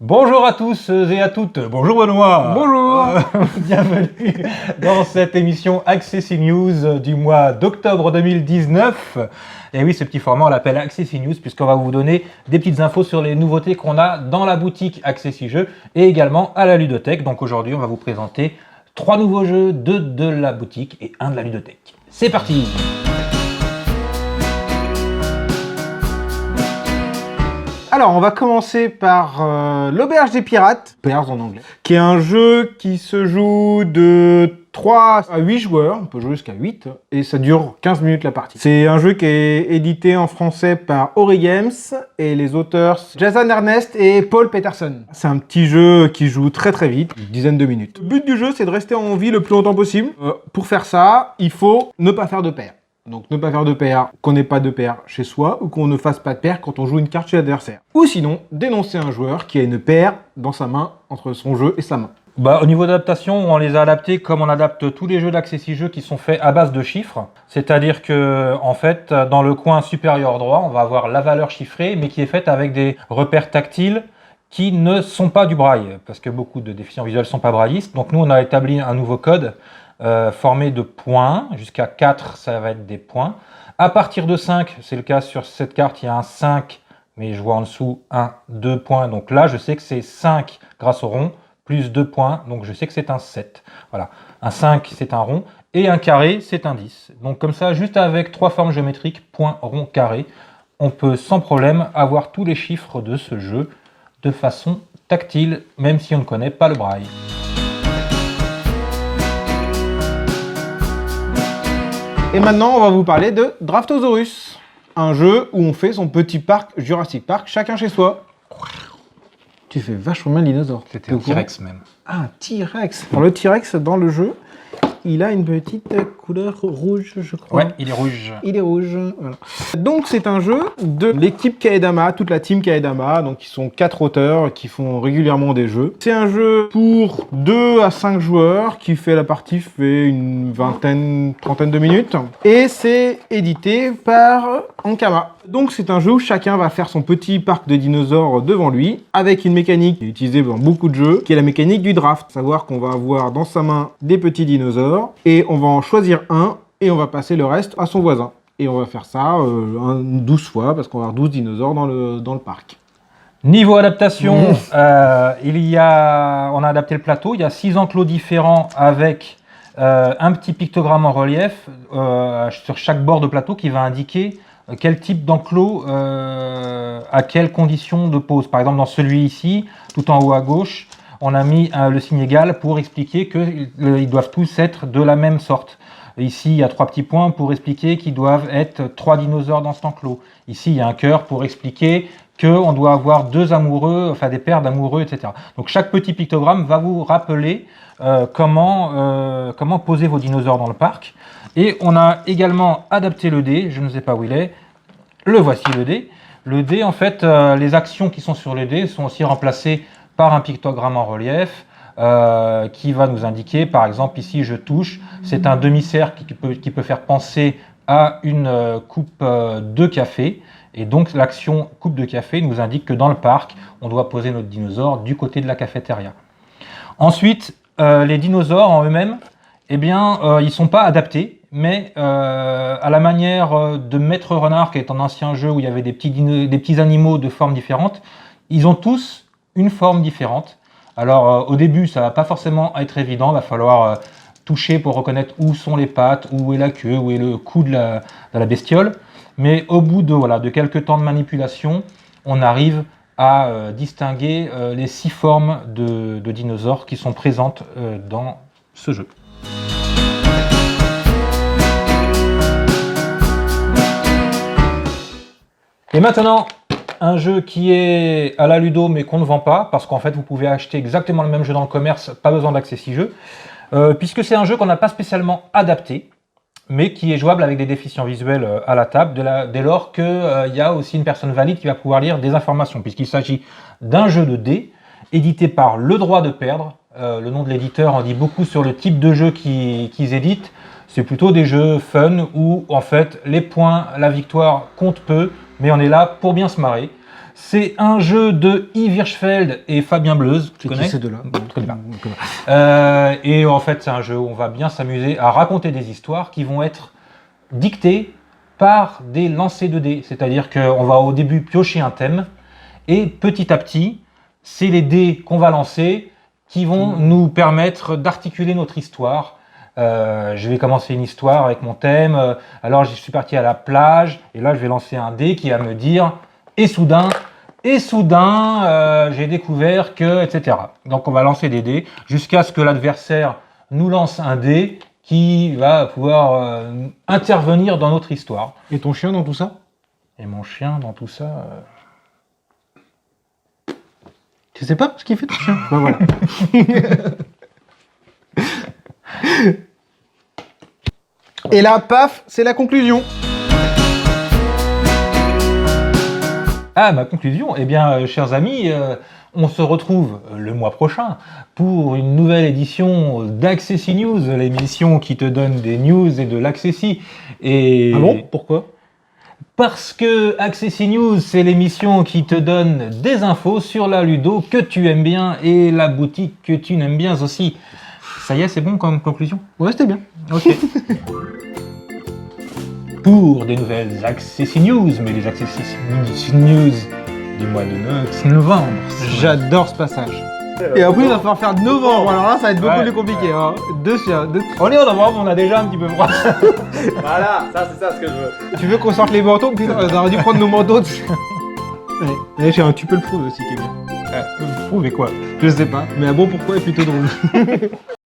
Bonjour à tous et à toutes. Bonjour Benoît. Bonjour. Bienvenue dans cette émission Accessi News du mois d'octobre 2019. Et oui, ce petit format, on l'appelle Accessi News puisqu'on va vous donner des petites infos sur les nouveautés qu'on a dans la boutique Accessi Jeux et également à la ludothèque. Donc aujourd'hui, on va vous présenter 3 nouveaux jeux, 2 de la boutique et 1 de la ludothèque. C'est parti! Alors, on va commencer par l'Auberge des Pirates, Bears en anglais, qui est un jeu qui se joue de 3 à 8 joueurs, on peut jouer jusqu'à 8, et ça dure 15 minutes la partie. C'est un jeu qui est édité en français par Ori Games, et les auteurs Jason Ernest et Paul Peterson. C'est un petit jeu qui joue très très vite, une dizaine de minutes. Le but du jeu, c'est de rester en vie le plus longtemps possible. Pour faire ça, il faut ne pas faire de paire. Donc ne pas faire de paire, qu'on n'ait pas de paire chez soi, ou qu'on ne fasse pas de paire quand on joue une carte chez l'adversaire. Ou sinon, dénoncer un joueur qui a une paire dans sa main, entre son jeu et sa main. Au niveau d'adaptation, on les a adaptés comme on adapte tous les jeux d'Accessi Jeux qui sont faits à base de chiffres. C'est-à-dire que, en fait, dans le coin supérieur droit, on va avoir la valeur chiffrée, mais qui est faite avec des repères tactiles qui ne sont pas du braille, parce que beaucoup de déficients visuels ne sont pas braillistes. Donc nous, on a établi un nouveau code formé de points. Jusqu'à 4, ça va être des points. À partir de 5, c'est le cas sur cette carte, il y a un 5, mais je vois en dessous 1, 2 points. Donc là, je sais que c'est 5 grâce au rond, plus 2 points, donc je sais que c'est un 7. Voilà, un 5, c'est un rond, et un carré, c'est un 10. Donc comme ça, juste avec 3 formes géométriques, point, rond, carré, on peut sans problème avoir tous les chiffres de ce jeu de façon tactile, même si on ne connaît pas le braille. Et maintenant, on va vous parler de Draftosaurus, un jeu où on fait son petit parc Jurassic Park, chacun chez soi. Tu fais vachement bien le dinosaure. C'était un T-Rex même. Ah, un T-Rex. Alors le T-Rex, dans le jeu, il a une petite couleur rouge, je crois. Ouais, il est rouge. Il est rouge, voilà. Donc c'est un jeu de l'équipe Kaedama, toute la team Kaedama, donc ils sont 4 auteurs qui font régulièrement des jeux. C'est un jeu pour 2 à 5 joueurs qui fait la partie fait une vingtaine, trentaine de minutes. Et c'est édité par Ankama. Donc c'est un jeu où chacun va faire son petit parc de dinosaures devant lui, avec une mécanique qui est utilisée dans beaucoup de jeux, qui est la mécanique du draft. Savoir qu'on va avoir dans sa main des petits dinosaures, et on va en choisir un, et on va passer le reste à son voisin. Et on va faire ça 12 fois, parce qu'on va avoir 12 dinosaures dans le parc. Niveau adaptation, on a adapté le plateau, il y a 6 enclos différents avec un petit pictogramme en relief sur chaque bord de plateau qui va indiquer quel type d'enclos à quelles conditions de pose. Par exemple, dans celui ici, tout en haut à gauche, on a mis le signe égal pour expliquer qu'ils doivent tous être de la même sorte. Ici, il y a 3 petits points pour expliquer qu'ils doivent être 3 dinosaures dans cet enclos. Ici, il y a un cœur pour expliquer qu'on doit avoir 2 amoureux, enfin des paires d'amoureux, etc. Donc chaque petit pictogramme va vous rappeler comment poser vos dinosaures dans le parc. Et on a également adapté le dé, je ne sais pas où il est, le voici le dé. Le dé, en fait, les actions qui sont sur le dé sont aussi remplacées par un pictogramme en relief qui va nous indiquer, par exemple ici je touche, c'est un demi-cercle qui peut faire penser à une coupe de café. Et donc l'action coupe de café nous indique que dans le parc, on doit poser notre dinosaure du côté de la cafétéria. Ensuite, les dinosaures en eux-mêmes, eh bien, ils ne sont pas adaptés. Mais à la manière de Maître Renard, qui est un ancien jeu où il y avait des petits animaux de formes différentes, ils ont tous une forme différente. Alors au début, ça ne va pas forcément être évident, il va falloir toucher pour reconnaître où sont les pattes, où est la queue, où est le cou de la bestiole. Mais au bout de quelques temps de manipulation, on arrive à distinguer les 6 formes de dinosaures qui sont présentes dans ce jeu. Et maintenant, un jeu qui est à la ludo mais qu'on ne vend pas, parce qu'en fait vous pouvez acheter exactement le même jeu dans le commerce, pas besoin d'Accessi Jeux, puisque c'est un jeu qu'on n'a pas spécialement adapté, mais qui est jouable avec des déficients visuels à la table, dès lors qu'il y a aussi une personne valide qui va pouvoir lire des informations, puisqu'il s'agit d'un jeu de dés, édité par Le Droit de Perdre. Le nom de l'éditeur en dit beaucoup sur le type de jeu qu'ils éditent. C'est plutôt des jeux fun où en fait les points, la victoire comptent peu, mais on est là pour bien se marrer. C'est un jeu de Yves Hirschfeld et Fabien Bleuze. Tu C'est qui connais? ces deux-là? Je connais pas. Je connais pas. Et en fait, c'est un jeu où on va bien s'amuser à raconter des histoires qui vont être dictées par des lancers de dés. C'est-à-dire qu'on va au début piocher un thème et petit à petit, c'est les dés qu'on va lancer qui vont nous permettre d'articuler notre histoire. Je vais commencer une histoire avec mon thème. Alors, je suis parti à la plage et là, je vais lancer un dé qui va me dire « Et soudain, j'ai découvert que… » etc. Donc, on va lancer des dés jusqu'à ce que l'adversaire nous lance un dé qui va pouvoir intervenir dans notre histoire. Et ton chien dans tout ça? Et mon chien, dans tout ça… Tu sais pas ce qu'il fait ton chien? Bah voilà. Et là, paf, c'est la conclusion. Ah, ma conclusion, eh bien, chers amis, on se retrouve le mois prochain pour une nouvelle édition d'Accessi News, l'émission qui te donne des news et de l'Accessi. Et... Ah bon? Pourquoi? Parce que Accessi News, c'est l'émission qui te donne des infos sur la Ludo que tu aimes bien et la boutique que tu n'aimes bien aussi. Ça y est, c'est bon comme conclusion? Ouais, c'était bien. Ok. Pour des nouvelles Accessi News, mais les Accessi News du mois de novembre. J'adore ce passage. Et après, il va falloir faire de novembre. Alors là, ça va être beaucoup Ouais. plus compliqué. Hein. Deux chiens. On est en novembre, on a déjà un petit peu froid. Voilà, ça c'est ça ce que je veux. Tu veux qu'on sorte les manteaux? Putain, on aurait dû prendre nos manteaux. Ouais, j'ai un tu peux le prouver aussi qui est bien. Vous prouvez quoi? Je sais pas, mais un bon pourquoi est plutôt drôle.